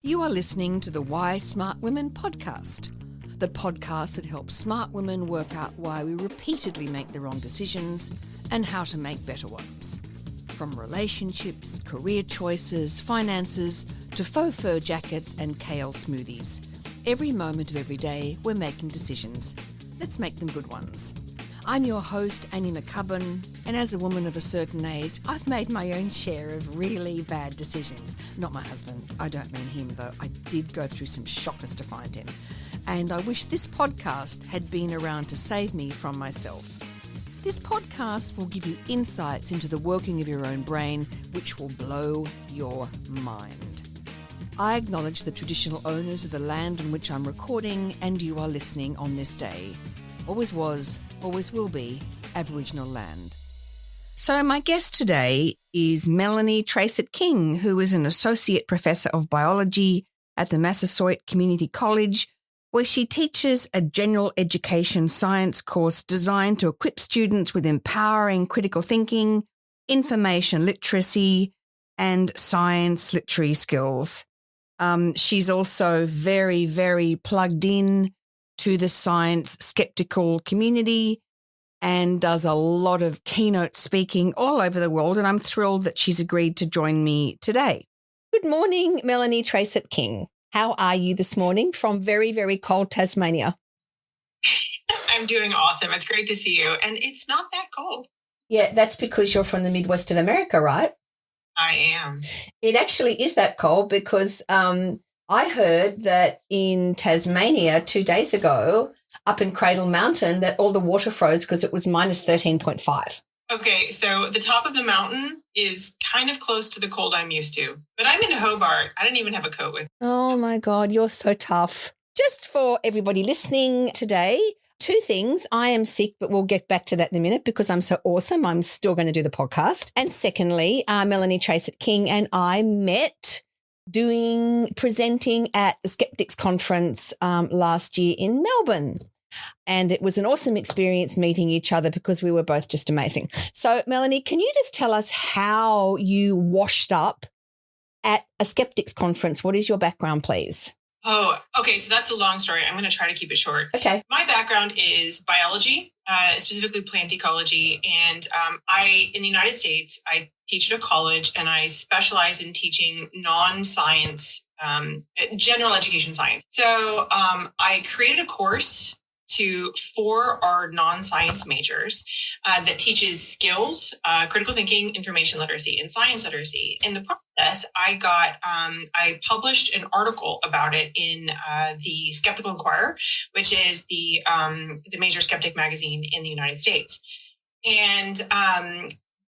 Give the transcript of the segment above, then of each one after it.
You are listening to the Why Smart Women podcast, the podcast that helps smart women work out why we repeatedly make the wrong decisions and how to make better ones. From relationships, career choices, finances, to faux fur jackets and kale smoothies. Every moment of every day, we're making decisions. Let's make them good ones. I'm your host, Annie McCubbin, and as a woman of a certain age, I've made my own share of really bad decisions. Not my husband. I don't mean him, though. I did go through some shockers to find him. And I wish this podcast had been around to save me from myself. This podcast will give you insights into the working of your own brain, which will blow your mind. I acknowledge the traditional owners of the land on which I'm recording, and you are listening on this day. Always was, always will be, Aboriginal land. So my guest today is Melanie Tracett-King, who is an Associate Professor of Biology at the Massasoit Community College, where she teaches a general education science course designed to equip students with empowering critical thinking, information literacy, and science literary skills. She's also very, very plugged in to the science skeptical community and does a lot of keynote speaking all over the world. And I'm thrilled that she's agreed to join me today. Good morning, Melanie Tracett-King. How are you this morning from very, very cold Tasmania? I'm doing awesome. It's great to see you. And it's not that cold. Yeah, that's because you're from the Midwest of America, right? I am. It actually is that cold because I heard that in Tasmania 2 days ago, up in Cradle Mountain, that all the water froze because it was minus 13.5. Okay, so the top of the mountain is kind of close to the cold I'm used to. But I'm in Hobart. I didn't even have a coat with. Oh, my God, you're so tough. Just for everybody listening today, two things. I am sick, but we'll get back to that in a minute because I'm so awesome. I'm still going to do the podcast. And secondly, Melanie Tracett-King and I met presenting at the Skeptics Conference last year in Melbourne. And it was an awesome experience meeting each other because we were both just amazing. So, Melanie, can you just tell us how you washed up at a Skeptics Conference? What is your background, please? Oh, okay. So that's a long story. I'm going to try to keep it short. Okay. My background is biology, specifically plant ecology. And in the United States, I teach at a college and I specialize in teaching non-science, general education science. So I created a course for our non-science majors that teaches skills, critical thinking, information literacy, and science literacy. In the process, I published an article about it in the Skeptical Inquirer, which is the major skeptic magazine in the United States. And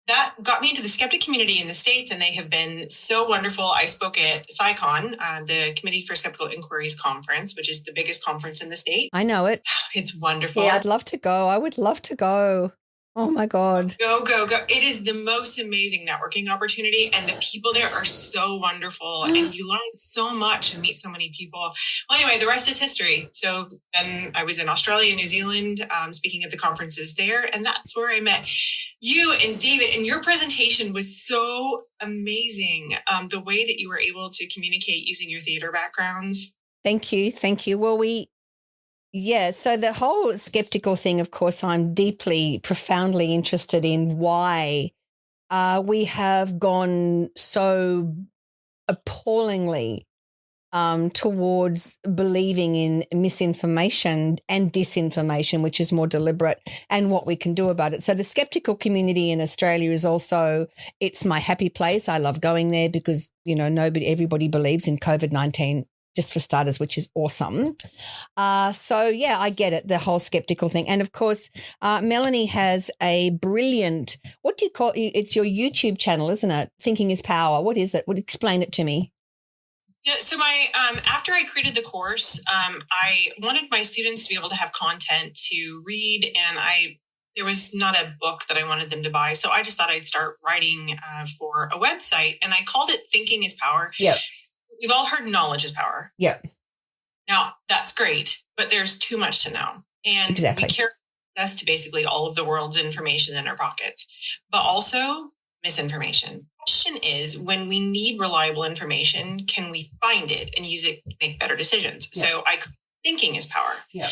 that got me into the skeptic community in the States, and they have been so wonderful. I spoke at SciCon, the Committee for Skeptical Inquiries Conference, which is the biggest conference in the state. I know it. It's wonderful. Yeah, I'd love to go. I would love to go. Oh, my God. Go, go, go. It is the most amazing networking opportunity, and the people there are so wonderful, and you learn so much and meet so many people. Well, anyway, the rest is history. So then I was in Australia, New Zealand, speaking at the conferences there, and that's where I met you and David, and your presentation was so amazing. The way that you were able to communicate using your theater backgrounds. Thank you. Thank you. Well, so the whole skeptical thing, of course, I'm deeply, profoundly interested in why we have gone so appallingly towards believing in misinformation and disinformation, which is more deliberate, and what we can do about it. So the skeptical community in Australia is also, it's my happy place. I love going there because, everybody believes in COVID-19 just for starters, which is awesome. I get it, the whole skeptical thing. And of course, Melanie has a brilliant, what do you call it? It's your YouTube channel, isn't it? Thinking is Power. What is it? Explain it to me. Yeah, so after I created the course, I wanted my students to be able to have content to read, and there was not a book that I wanted them to buy. So I just thought I'd start writing for a website, and I called it Thinking is Power. Yep. We've all heard knowledge is power. Yep. Now, that's great, but there's too much to know. And exactly. We carry access to basically all of the world's information in our pockets, but also misinformation. question is, when we need reliable information, can we find it and use it to make better decisions? Yeah. So thinking is power. Yeah.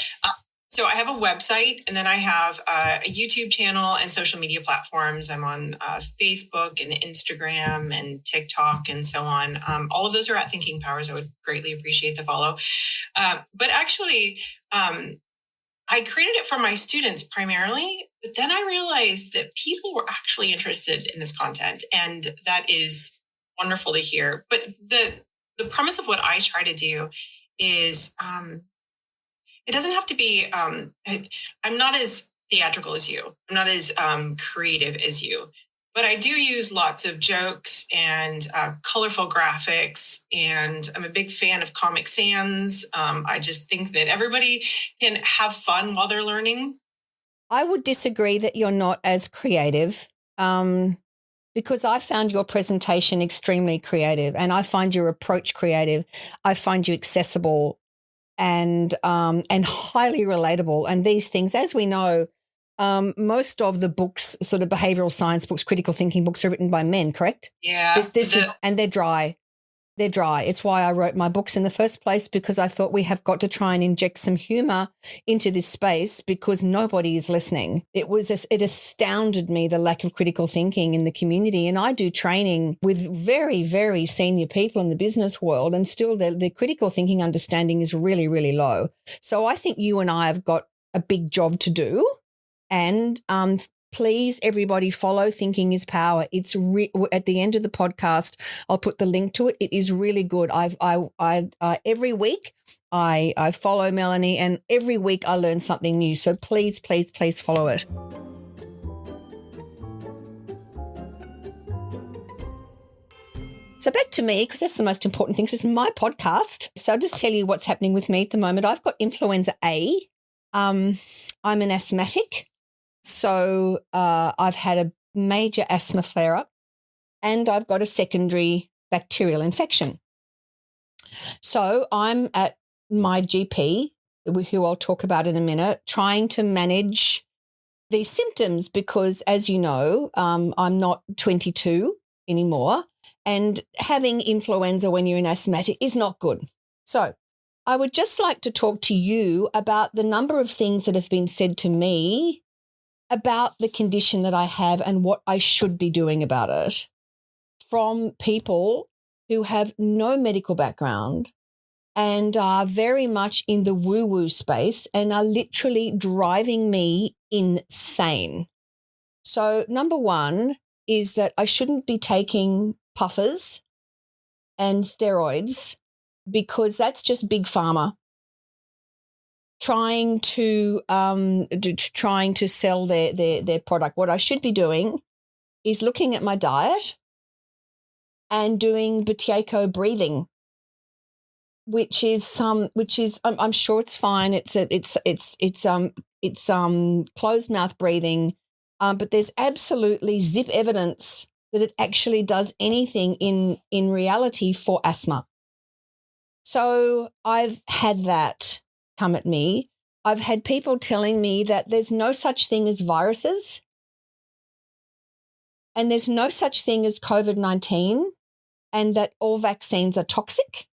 So I have a website, and then I have a YouTube channel and social media platforms. I'm on Facebook and Instagram and TikTok and so on. All of those are at Thinking Powers. I would greatly appreciate the follow. But actually, I created it for my students primarily, but then I realized that people were actually interested in this content, and that is wonderful to hear. But the premise of what I try to do is it doesn't have to be, I'm not as theatrical as you. I'm not as creative as you. But I do use lots of jokes and colorful graphics, and I'm a big fan of Comic Sans. I just think that everybody can have fun while they're learning. I would disagree that you're not as creative, because I found your presentation extremely creative, and I find your approach creative. I find you accessible and highly relatable. And these things, as we know, most of the books, sort of behavioral science books, critical thinking books, are written by men, correct? Yeah. And they're dry. They're dry. It's why I wrote my books in the first place, because I thought we have got to try and inject some humor into this space, because nobody is listening. It astounded me, the lack of critical thinking in the community. And I do training with very, very senior people in the business world, and still the critical thinking understanding is really, really low. So I think you and I have got a big job to do. And please, everybody, follow Thinking is Power. It's at the end of the podcast, I'll put the link to it. It is really good. Every week I follow Melanie, and every week I learn something new. So please, please, please follow it. So back to me, because that's the most important thing. So it's my podcast. So I'll just tell you what's happening with me at the moment. I've got influenza A. I'm an asthmatic. So I've had a major asthma flare-up, and I've got a secondary bacterial infection. So I'm at my GP, who I'll talk about in a minute, trying to manage these symptoms because, as you know, I'm not 22 anymore, and having influenza when you're an asthmatic is not good. So I would just like to talk to you about the number of things that have been said to me about the condition that I have and what I should be doing about it from people who have no medical background and are very much in the woo-woo space and are literally driving me insane. So number one is that I shouldn't be taking puffers and steroids, because that's just big pharma trying to sell their product. What I should be doing is looking at my diet and doing Buteyko breathing, which is I'm sure it's fine. It's closed mouth breathing, but there's absolutely zip evidence that it actually does anything in reality for asthma. So I've had that come at me. I've had people telling me that there's no such thing as viruses, and there's no such thing as COVID-19, and that all vaccines are toxic,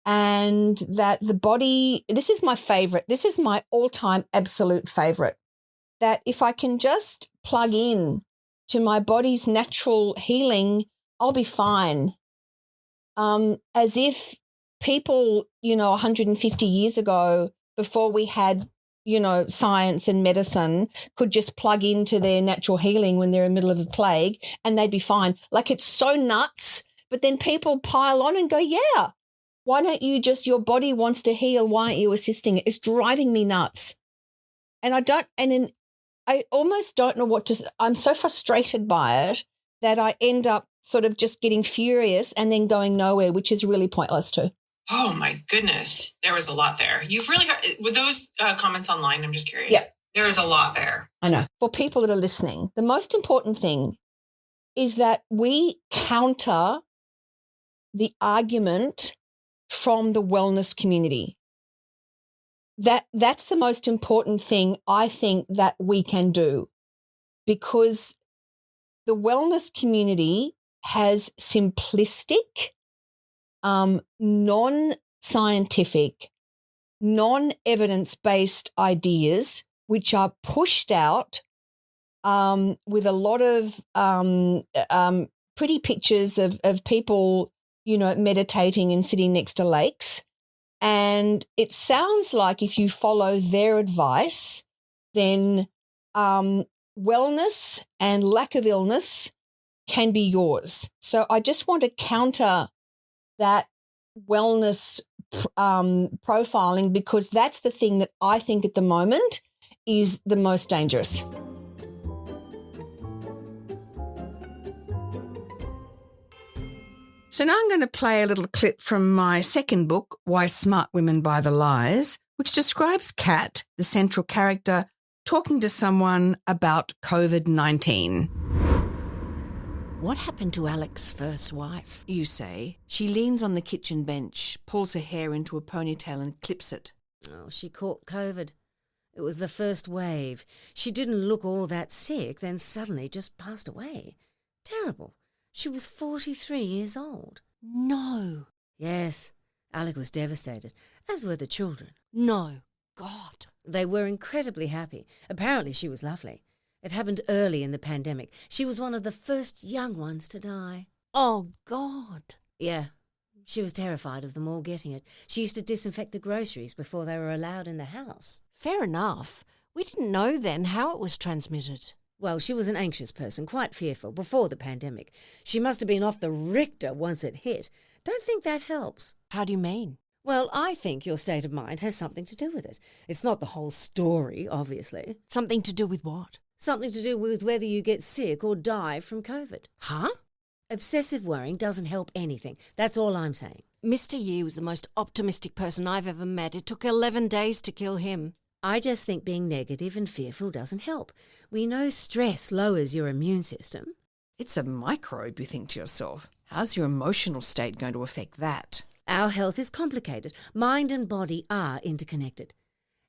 and that the body, this is my favorite, this is my all-time absolute favorite, that if I can just plug in to my body's natural healing, I'll be fine. As if people, 150 years ago, before we had, science and medicine, could just plug into their natural healing when they're in the middle of a plague and they'd be fine. Like, it's so nuts. But then people pile on and go, yeah, why don't you just, your body wants to heal. Why aren't you assisting it? It's driving me nuts. And I almost don't know I'm so frustrated by it that I end up sort of just getting furious and then going nowhere, which is really pointless too. Oh my goodness. There was a lot there. You've really got, with those comments online, I'm just curious. Yeah. There is a lot there. I know. For people that are listening, the most important thing is that we counter the argument from the wellness community. That's the most important thing I think that we can do, because the wellness community has simplistic, non-scientific, non-evidence-based ideas which are pushed out with a lot of pretty pictures of people, meditating and sitting next to lakes. And it sounds like if you follow their advice, then wellness and lack of illness can be yours. So I just want to counter that wellness profiling, because that's the thing that I think at the moment is the most dangerous. So now I'm going to play a little clip from my second book, Why Smart Women Buy the Lies, which describes Kat, the central character, talking to someone about COVID-19. What happened to Alex's first wife, you say? She leans on the kitchen bench, pulls her hair into a ponytail and clips it. Oh, she caught COVID. It was the first wave. She didn't look all that sick, then suddenly just passed away. Terrible. She was 43 years old. No. Yes, Alec was devastated, as were the children. No. God. They were incredibly happy. Apparently she was lovely. It happened early in the pandemic. She was one of the first young ones to die. Oh, God. Yeah, she was terrified of them all getting it. She used to disinfect the groceries before they were allowed in the house. Fair enough. We didn't know then how it was transmitted. Well, she was an anxious person, quite fearful, before the pandemic. She must have been off the Richter once it hit. Don't think that helps. How do you mean? Well, I think your state of mind has something to do with it. It's not the whole story, obviously. Something to do with what? Something to do with whether you get sick or die from COVID. Huh? Obsessive worrying doesn't help anything. That's all I'm saying. Mr. Yee was the most optimistic person I've ever met. It took 11 days to kill him. I just think being negative and fearful doesn't help. We know stress lowers your immune system. It's a microbe, you think to yourself. How's your emotional state going to affect that? Our health is complicated. Mind and body are interconnected.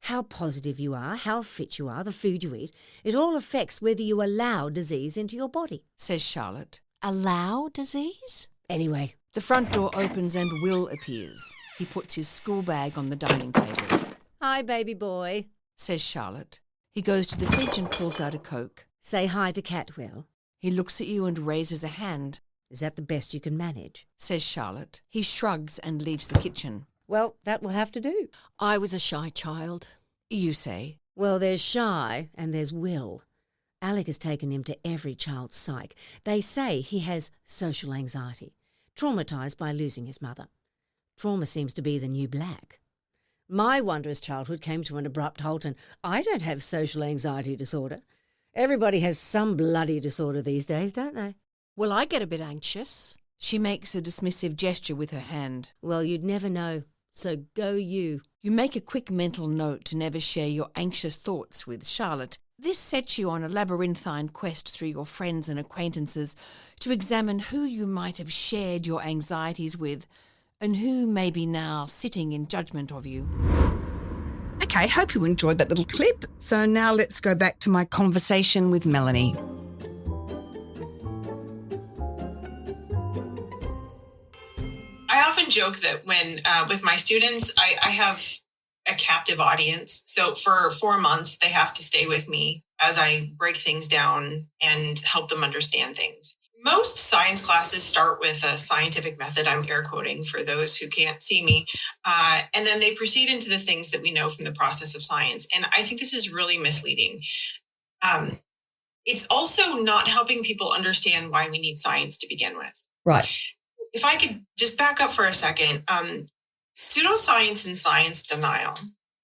How positive you are, how fit you are, the food you eat, it all affects whether you allow disease into your body. Says Charlotte. Allow disease? Anyway. The front door opens and Will appears. He puts his school bag on the dining table. Hi, baby boy, says Charlotte. He goes to the fridge and pulls out a Coke. Say hi to Cat, Will. He looks at you and raises a hand. Is that the best you can manage? Says Charlotte. He shrugs and leaves the kitchen. Well, that will have to do. I was a shy child, you say. Well, there's Shy and there's Will. Alec has taken him to every child's psych. They say he has social anxiety, traumatised by losing his mother. Trauma seems to be the new black. My wondrous childhood came to an abrupt halt, and I don't have social anxiety disorder. Everybody has some bloody disorder these days, don't they? Well, I get a bit anxious. She makes a dismissive gesture with her hand. Well, you'd never know, so go you. You make a quick mental note to never share your anxious thoughts with Charlotte. This sets you on a labyrinthine quest through your friends and acquaintances to examine who you might have shared your anxieties with and who may be now sitting in judgment of you. Okay, hope you enjoyed that little clip. So now let's go back to my conversation with Melanie. I often joke that when with my students, I have a captive audience. So for 4 months, they have to stay with me as I break things down and help them understand things. Most science classes start with a scientific method. I'm air quoting for those who can't see me. And then they proceed into the things that we know from the process of science. And I think this is really misleading. It's also not helping people understand why we need science to begin with. Right. If I could just back up for a second, pseudoscience and science denial.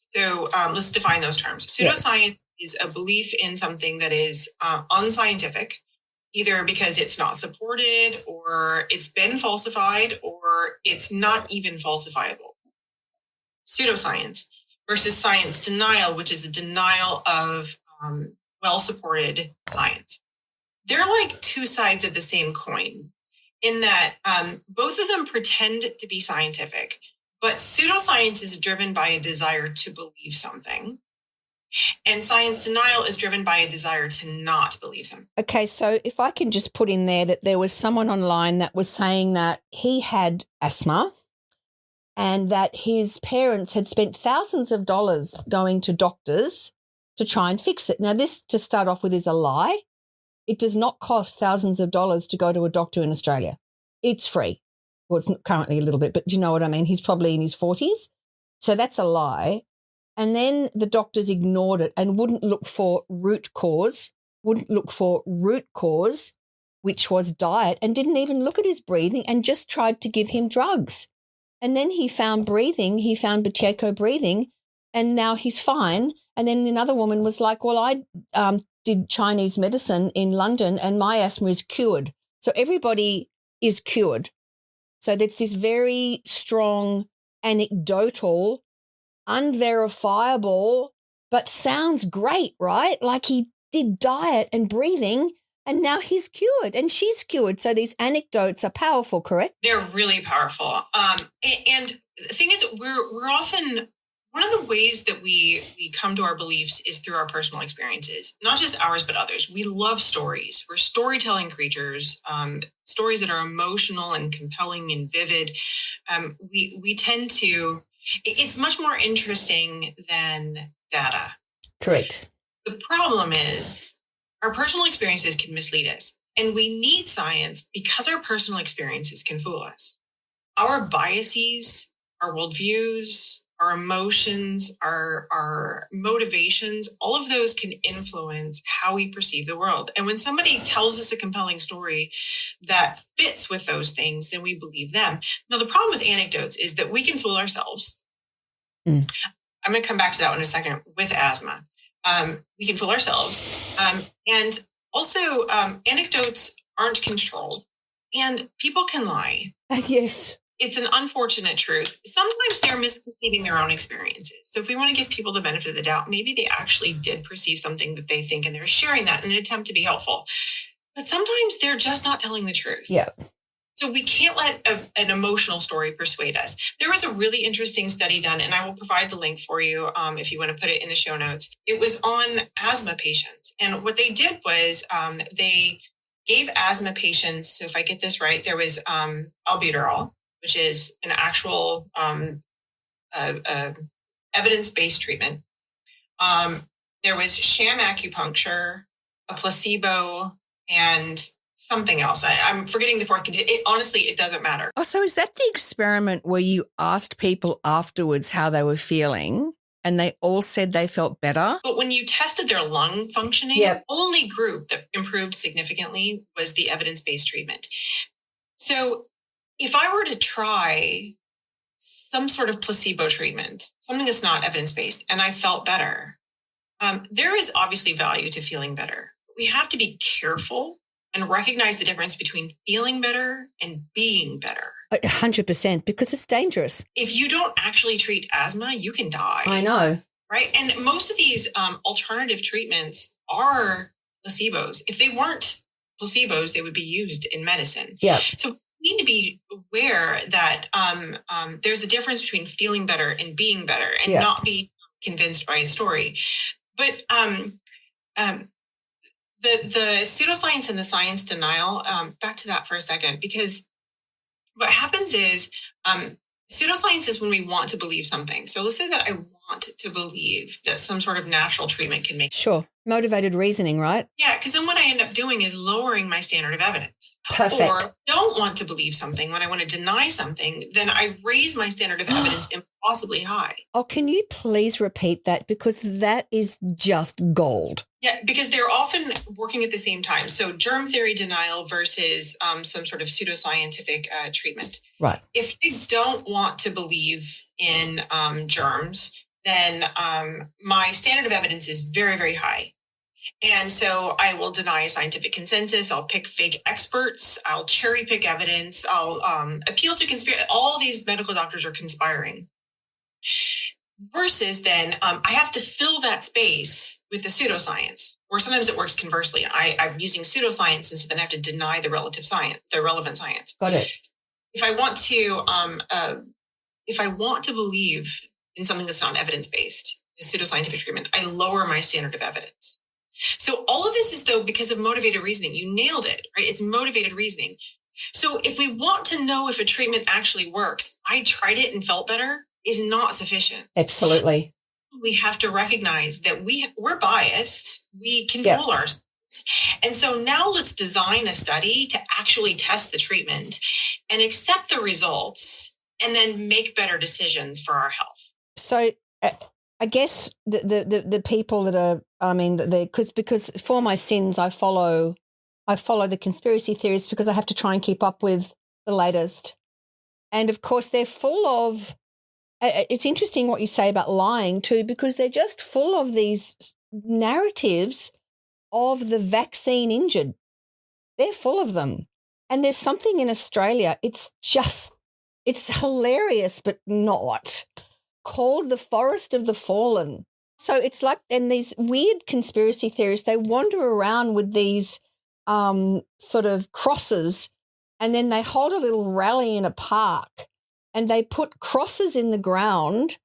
So let's define those terms. Pseudoscience is a belief in something that is unscientific, either because it's not supported or it's been falsified or it's not even falsifiable. Pseudoscience versus science denial, which is a denial of well-supported science. They're like two sides of the same coin in that both of them pretend to be scientific, but pseudoscience is driven by a desire to believe something. And science denial is driven by a desire to not believe something. Okay, so if I can just put in there that there was someone online that was saying that he had asthma and that his parents had spent thousands of dollars going to doctors to try and fix it. Now, this, to start off with, is a lie. It does not cost thousands of dollars to go to a doctor in Australia. It's free. Well, it's currently a little bit, but you know what I mean? He's probably in his 40s. So that's a lie. And then the doctors ignored it and wouldn't look for root cause, which was diet, and didn't even look at his breathing and just tried to give him drugs. And then he found breathing, he found Buteyko breathing, and now he's fine. And then another woman was like, well, I did Chinese medicine in London and my asthma is cured. So everybody is cured. So there's this very strong anecdotal, unverifiable, but sounds great, right? Like he did diet and breathing and now he's cured and she's cured. So these anecdotes are powerful, correct? They're really powerful. And the thing is, we're often, one of the ways that we come to our beliefs is through our personal experiences, not just ours, but others. We love stories. We're storytelling creatures, stories that are emotional and compelling and vivid. We tend to, it's much more interesting than data. Correct. The problem is our personal experiences can mislead us, and we need science because our personal experiences can fool us. Our biases, our worldviews, our emotions, our motivations, all of those can influence how we perceive the world. And when somebody tells us a compelling story that fits with those things, then we believe them. Now, the problem with anecdotes is that we can fool ourselves. I'm going to come back to that one in a second with asthma. We can fool ourselves. And also, anecdotes aren't controlled, and people can lie. Yes. It's an unfortunate truth. Sometimes they're misperceiving their own experiences. So if we want to give people the benefit of the doubt, maybe they actually did perceive something that they think, and they're sharing that in an attempt to be helpful. But sometimes they're just not telling the truth. Yeah. So we can't let an emotional story persuade us. There was a really interesting study done, and I will provide the link for you if you want to put it in the show notes. It was on asthma patients. And what they did was they gave asthma patients, so if I get this right, there was albuterol, which is an actual evidence-based treatment. There was sham acupuncture, a placebo, and something else. I'm forgetting the fourth. Honestly, it doesn't matter. Oh, so is that the experiment where you asked people afterwards how they were feeling and they all said they felt better? But when you tested their lung functioning, the only group that improved significantly was the evidence-based treatment. So if I were to try some sort of placebo treatment, something that's not evidence-based, and I felt better, there is obviously value to feeling better. We have to be careful and recognize the difference between feeling better and being better. 100%, because it's dangerous. If you don't actually treat asthma, you can die. I know. Right? And most of these alternative treatments are placebos. If they weren't placebos, they would be used in medicine. Yeah. So we need to be aware that there's a difference between feeling better and being better, and not be convinced by a story. But the pseudoscience and the science denial, back to that for a second, because what happens is pseudoscience is when we want to believe something. So let's say that I want to believe that some sort of natural treatment can make. Sure. Motivated reasoning, right? Yeah, because then what I end up doing is lowering my standard of evidence. Perfect. Or don't want to believe something. When I want to deny something, then I raise my standard of evidence impossibly high. Oh, can you please repeat that? Because that is just gold. Yeah, because they're often working at the same time. So germ theory denial versus some sort of pseudoscientific treatment. Right. If I don't want to believe in germs, then my standard of evidence is very, very high. And so I will deny scientific consensus. I'll pick fake experts. I'll cherry pick evidence. I'll appeal to conspiracy. All these medical doctors are conspiring. Versus then I have to fill that space with the pseudoscience, or sometimes it works conversely. I'm using pseudoscience, and so then I have to deny the relevant science. Got it. If I want to believe in something that's not evidence-based, pseudoscientific treatment, I lower my standard of evidence. So all of this is, though, because of motivated reasoning. You nailed it, right? It's motivated reasoning. So if we want to know if a treatment actually works, I tried it and felt better is not sufficient. Absolutely. We have to recognize that we're biased. We can fool ourselves. And so now let's design a study to actually test the treatment and accept the results and then make better decisions for our health. So I guess the people that are, I mean, because for my sins, I follow the conspiracy theories because I have to try and keep up with the latest. And of course, they're full of, it's interesting what you say about lying too, because they're just full of these narratives of the vaccine injured. They're full of them. And there's something in Australia, it's hilarious, but not, called the Forest of the Fallen. So it's like, and these weird conspiracy theorists, they wander around with these sort of crosses, and then they hold a little rally in a park and they put crosses in the ground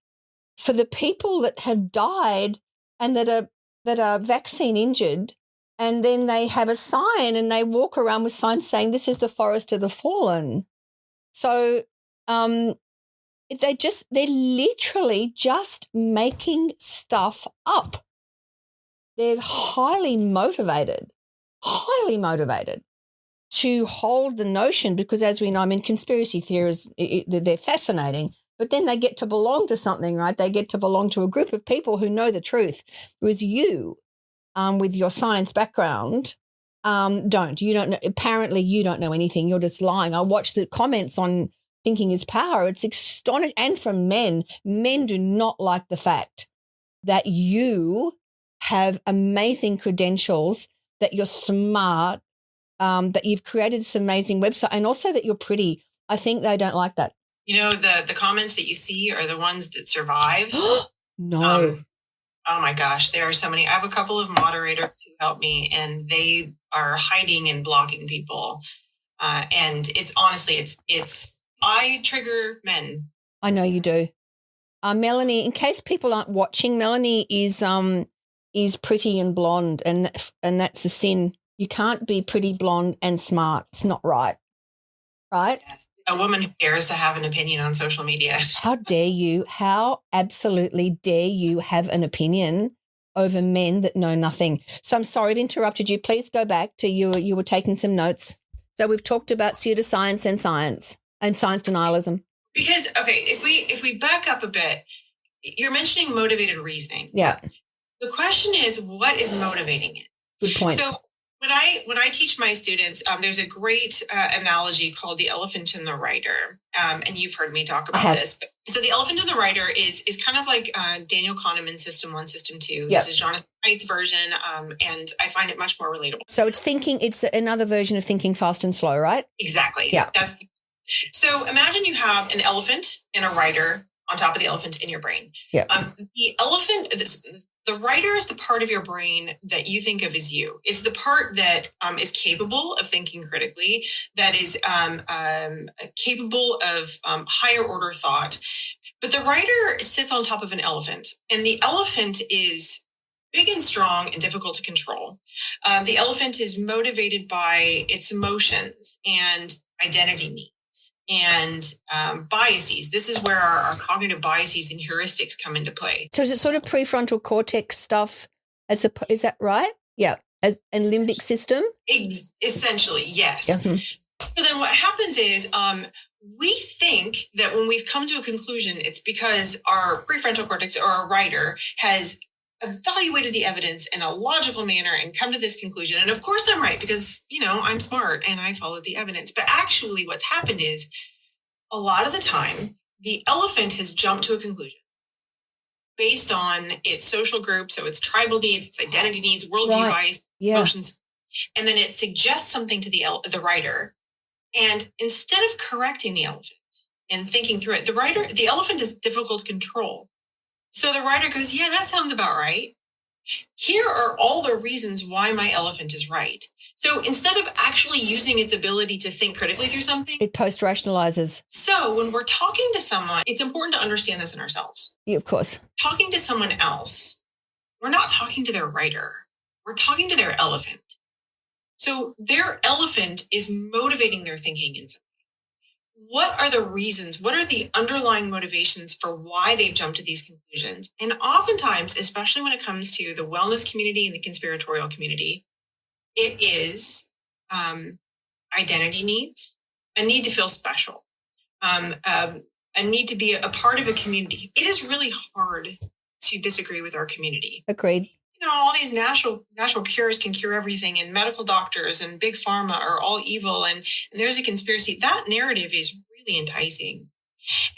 for the people that have died and that are vaccine injured. And then they have a sign and they walk around with signs saying, this is the Forest of the Fallen. So they're literally just making stuff up. They're highly motivated to hold the notion, because as we know, I mean, conspiracy theories, they're fascinating, but then they get to belong to something, right? They get to belong to a group of people who know the truth, whereas you, with your science background, don't. You don't know. Apparently you don't know anything. You're just lying. I watched the comments on Thinking is Power. It's astonishing. And from men do not like the fact that you have amazing credentials, that you're smart, that you've created this amazing website, and also that you're pretty. I think they don't like that. You know, the comments that you see are the ones that survive. No. Oh my gosh, there are so many. I have a couple of moderators who help me, and they are hiding and blocking people. And it's honestly, I trigger men. I know you do. Melanie, in case people aren't watching, Melanie is pretty and blonde, and that's a sin. You can't be pretty, blonde, and smart. It's not right. Right? Yes. A woman who dares to have an opinion on social media. How dare you? How absolutely dare you have an opinion over men that know nothing? So I'm sorry I've interrupted you. Please go back to you were taking some notes. So we've talked about pseudoscience and science denialism. Because, okay, if we back up a bit, you're mentioning motivated reasoning. Yeah. The question is, what is motivating it? Good point. So when I teach my students, there's a great analogy called the elephant and the rider. And you've heard me talk about this. So the elephant and the rider is kind of like Daniel Kahneman's System 1, System 2. Yep. This is Jonathan Haidt's version, and I find it much more relatable. So it's another version of thinking fast and slow, right? Exactly. Yeah. So imagine you have an elephant and a rider on top of the elephant in your brain. Yeah. The elephant, the rider is the part of your brain that you think of as you. It's the part that is capable of thinking critically, that is capable of higher order thought. But the rider sits on top of an elephant, and the elephant is big and strong and difficult to control. The elephant is motivated by its emotions and identity needs and biases. This is where our cognitive biases and heuristics come into play. So is it sort of prefrontal cortex stuff? Is that right? Yeah. And limbic system? Essentially, yes. Mm-hmm. So then what happens is we think that when we've come to a conclusion, it's because our prefrontal cortex or our rider has evaluated the evidence in a logical manner and come to this conclusion. And of course I'm right, because, I'm smart and I followed the evidence. But actually what's happened is a lot of the time, the elephant has jumped to a conclusion based on its social group. So its tribal needs, its identity needs, worldview bias, emotions. And then it suggests something to the rider. And instead of correcting the elephant and thinking through it, the elephant is difficult to control. So the rider goes, yeah, that sounds about right. Here are all the reasons why my elephant is right. So instead of actually using its ability to think critically through something, It post-rationalizes. So when we're talking to someone, it's important to understand this in ourselves. Yeah, of course. Talking to someone else, we're not talking to their writer. We're talking to their elephant. So their elephant is motivating their thinking in some way. What are the reasons? What are the underlying motivations for why they've jumped to these conclusions? And oftentimes, especially when it comes to the wellness community and the conspiratorial community, it is identity needs, a need to feel special, a need to be a part of a community. It is really hard to disagree with our community. Agreed. All these natural cures can cure everything, and medical doctors and big pharma are all evil, and there's a conspiracy. That narrative is really enticing,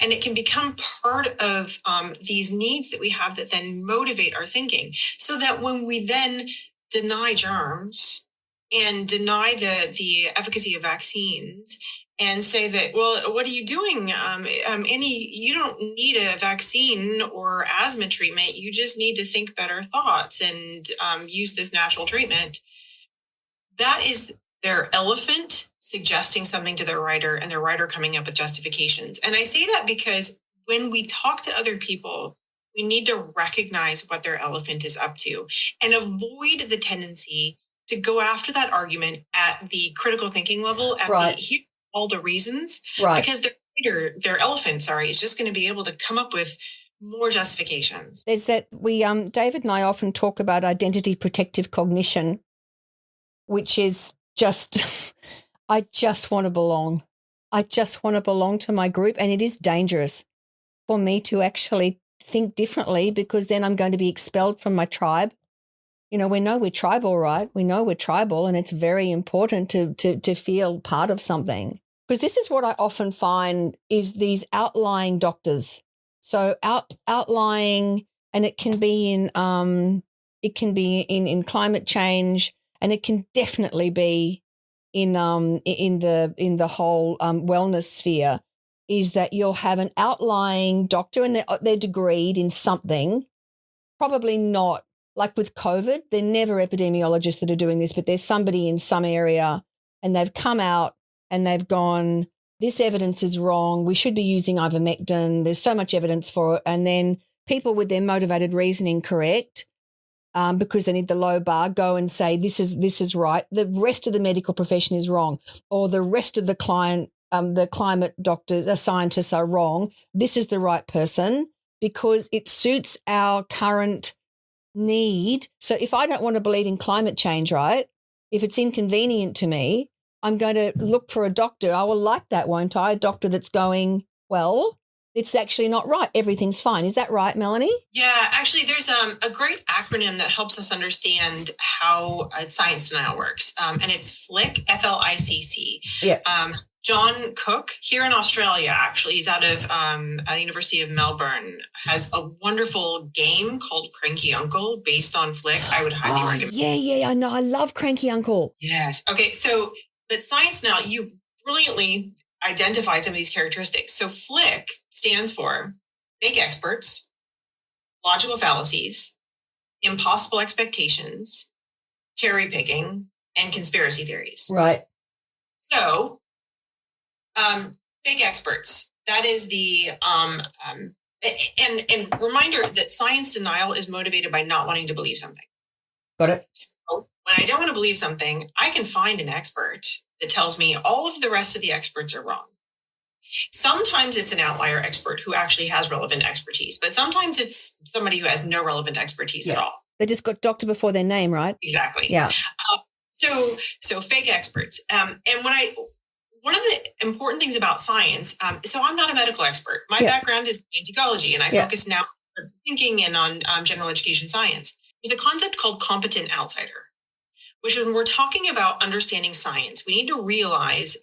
and it can become part of these needs that we have that then motivate our thinking, so that when we then deny germs and deny the efficacy of vaccines and say that, well, what are you doing? You don't need a vaccine or asthma treatment. You just need to think better thoughts and use this natural treatment. That is their elephant suggesting something to their writer, and their writer coming up with justifications. And I say that because when we talk to other people, we need to recognize what their elephant is up to and avoid the tendency to go after that argument at the critical thinking level, at Right. all the reasons, Right. because their elephant, is just going to be able to come up with more justifications. There's that David and I often talk about identity protective cognition, which is just, I just want to belong. I just want to belong to my group, and it is dangerous for me to actually think differently, because then I'm going to be expelled from my tribe. We know we're tribal, right? We know we're tribal, and it's very important to feel part of something. Because this is what I often find is these outlying doctors. So outlying, and it can be in climate change, and it can definitely be in the whole wellness sphere, is that you'll have an outlying doctor, and they're degreed in something, probably not. Like with COVID, they're never epidemiologists that are doing this, but there's somebody in some area, and they've come out and they've gone, this evidence is wrong. We should be using ivermectin. There's so much evidence for it. And then people with their motivated reasoning correct, because they need the low bar, go and say, this is right. The rest of the medical profession is wrong, or the rest of the climate doctors, the scientists are wrong. This is the right person because it suits our current need. So if I don't want to believe in climate change, right, if it's inconvenient to me, I'm going to look for a doctor. I will like that, won't I? A doctor that's going, well, it's actually not right. Everything's fine. Is that right, Melanie? Yeah, actually, there's a great acronym that helps us understand how science denial works. And it's FLICC, F-L-I-C-C. Yeah. John Cook here in Australia, actually, he's out of the University of Melbourne, has a wonderful game called Cranky Uncle based on FLICC. I would highly recommend. Yeah, I know. I love Cranky Uncle. Yes. Okay, but Science Now, you brilliantly identified some of these characteristics. So FLICC stands for fake experts, logical fallacies, impossible expectations, cherry picking, and conspiracy theories. Right. So, fake experts, that is the, and reminder that science denial is motivated by not wanting to believe something. Got it. So when I don't want to believe something, I can find an expert that tells me all of the rest of the experts are wrong. Sometimes it's an outlier expert who actually has relevant expertise, but sometimes it's somebody who has no relevant expertise at all. They just got doctor before their name, right? Exactly. Yeah. So fake experts. And one of the important things about science, so I'm not a medical expert. My background is in ecology, and I focus now on thinking and on general education science. There's a concept called competent outsider, which is when we're talking about understanding science, we need to realize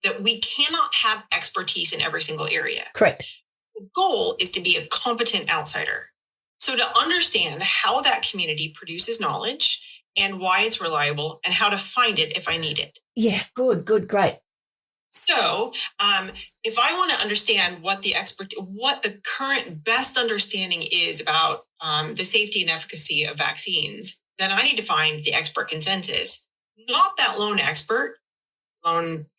that we cannot have expertise in every single area. Correct. The goal is to be a competent outsider. So to understand how that community produces knowledge and why it's reliable and how to find it if I need it. Yeah, good, great. So if I want to understand what the current best understanding is about the safety and efficacy of vaccines, then I need to find the expert consensus, not that lone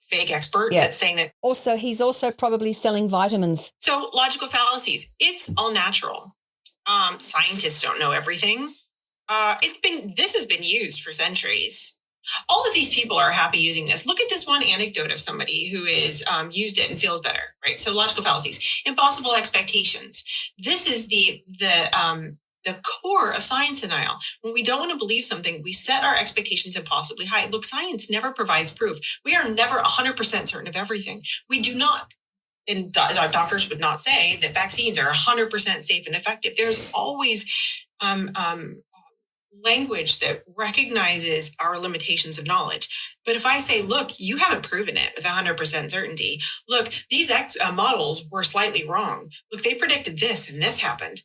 fake expert that's saying that. Also, he's also probably selling vitamins. So logical fallacies. It's all natural. Scientists don't know everything. This has been used for centuries. All of these people are happy using this. Look at this one anecdote of somebody who is used it and feels better, right? So logical fallacies, impossible expectations. This is the core of science denial. When we don't want to believe something, we set our expectations impossibly high. Look, science never provides proof. We are never 100% certain of everything. We do not, and doctors would not say that vaccines are 100% safe and effective. There's always language that recognizes our limitations of knowledge. But if I say, look, you haven't proven it with 100% certainty. Look, these models were slightly wrong. Look, they predicted this and this happened.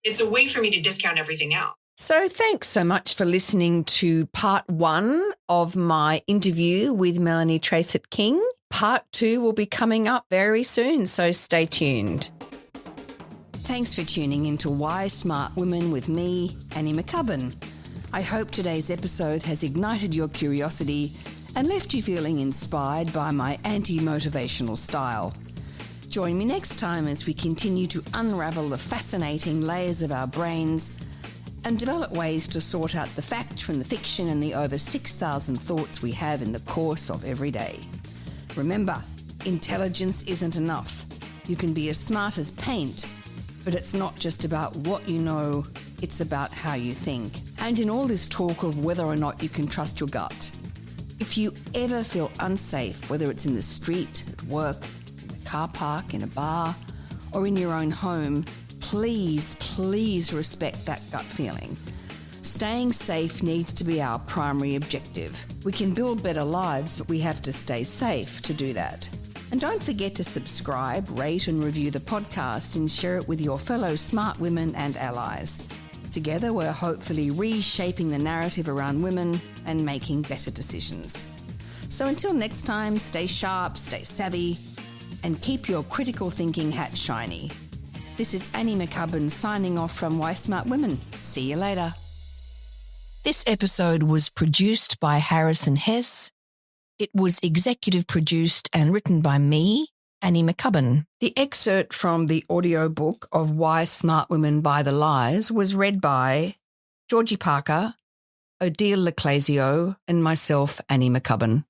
It's a way for me to discount everything else. So thanks so much for listening to part 1 of my interview with Melanie Tracett-King. Part 2 will be coming up very soon, so stay tuned. Thanks for tuning into Why Smart Women with me, Annie McCubbin. I hope today's episode has ignited your curiosity and left you feeling inspired by my anti-motivational style. Join me next time as we continue to unravel the fascinating layers of our brains and develop ways to sort out the fact from the fiction and the over 6,000 thoughts we have in the course of every day. Remember, intelligence isn't enough. You can be as smart as paint, but it's not just about what you know, it's about how you think. And in all this talk of whether or not you can trust your gut, if you ever feel unsafe, whether it's in the street, at work, in a car park, in a bar, or in your own home, please respect that gut feeling. Staying safe needs to be our primary objective. We can build better lives, but we have to stay safe to do that. And don't forget to subscribe, rate and review the podcast and share it with your fellow smart women and allies. Together, we're hopefully reshaping the narrative around women and making better decisions. So until next time, stay sharp, stay savvy, and keep your critical thinking hat shiny. This is Annie McCubbin signing off from Why Smart Women. See you later. This episode was produced by Harrison Hess. It was executive produced and written by me, Annie McCubbin. The excerpt from the audiobook of Why Smart Women Buy the Lies was read by Georgie Parker, Odile Leclasio, and myself, Annie McCubbin.